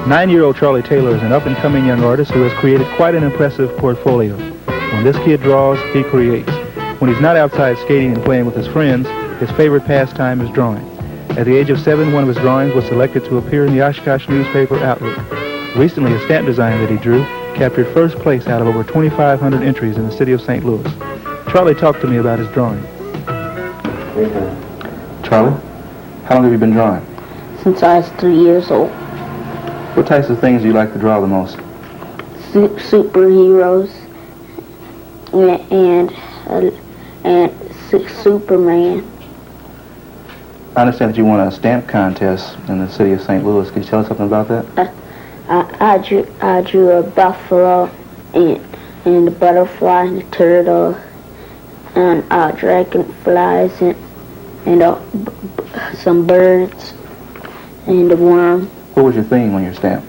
9-year-old Charlie Taylor is an up-and-coming young artist who has created quite an impressive portfolio. When this kid draws, he creates. When he's not outside skating and playing with his friends, his favorite pastime is drawing. At the age of 7, one of his drawings was selected to appear in the Oshkosh newspaper Outlook. Recently, a stamp design that he drew captured first place out of over 2,500 entries in the city of St. Louis. Charlie talked to me about his drawing. Charlie, how long have you been drawing? Since I was 3 years old. What types of things do you like to draw the most? Superheroes and Superman. I understand that you won a stamp contest in the city of St. Louis. Could you tell us something about that? I drew a buffalo and a butterfly and a turtle and dragonflies and some birds and a worm. What was your theme on your stamp?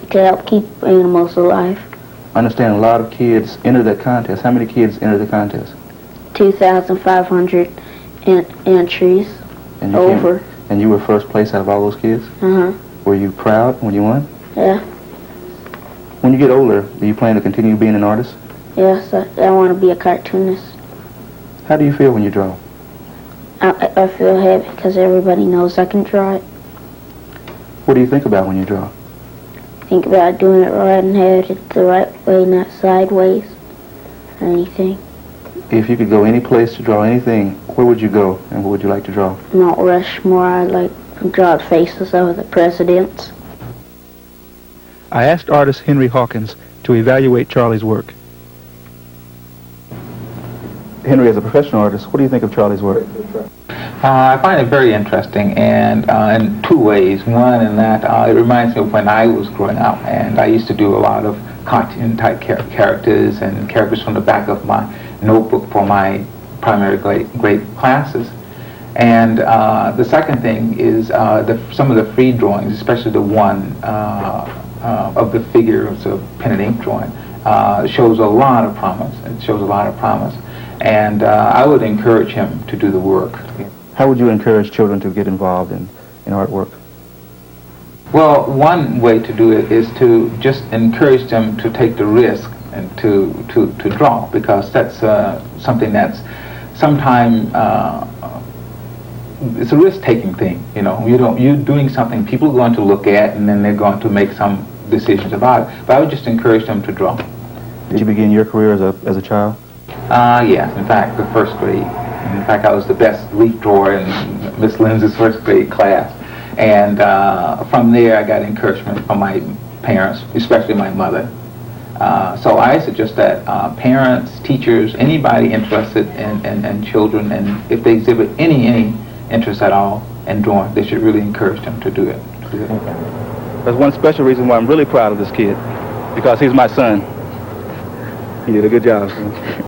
To help keep animals alive. I understand a lot of kids entered that contest. How many kids entered the contest? 2,500 entries. And Over. And you were first place out of all those kids? Uh-huh. Were you proud when you won? Yeah. When you get older, do you plan to continue being an artist? Yes, I want to be a cartoonist. How do you feel when you draw? I feel happy because everybody knows I can draw it. What do you think about when you draw? Think about doing it right and have it the right way, not sideways or anything. If you could go any place to draw anything, where would you go and what would you like to draw? Mount Rushmore, I'd like to draw the faces of the presidents. I asked artist Henry Hawkins to evaluate Charlie's work. Henry, as a professional artist, what do you think of Charlie's work? I find it very interesting, and in two ways. One, in that it reminds me of when I was growing up, and I used to do a lot of cartoon-type characters and characters from the back of my notebook for my primary grade classes. And the second thing is some of the free drawings, especially the one of the figures of pen and ink drawing, shows a lot of promise. It shows a lot of promise. And I would encourage him to do the work. How would you encourage children to get involved in artwork? Well, one way to do it is to just encourage them to take the risk and to draw, because that's something that's sometimes it's a risk-taking thing. You know, you're doing something people are going to look at, and then they're going to make some decisions about it. But I would just encourage them to draw. Did you begin your career as a child? Yes, in fact, the first grade. In fact, I was the best leaf drawer in Miss Lindsay's first grade class. And from there, I got encouragement from my parents, especially my mother. So I suggest that parents, teachers, anybody interested in children, and if they exhibit any interest at all in drawing, they should really encourage them to do it. There's one special reason why I'm really proud of this kid, because he's my son. He did a good job.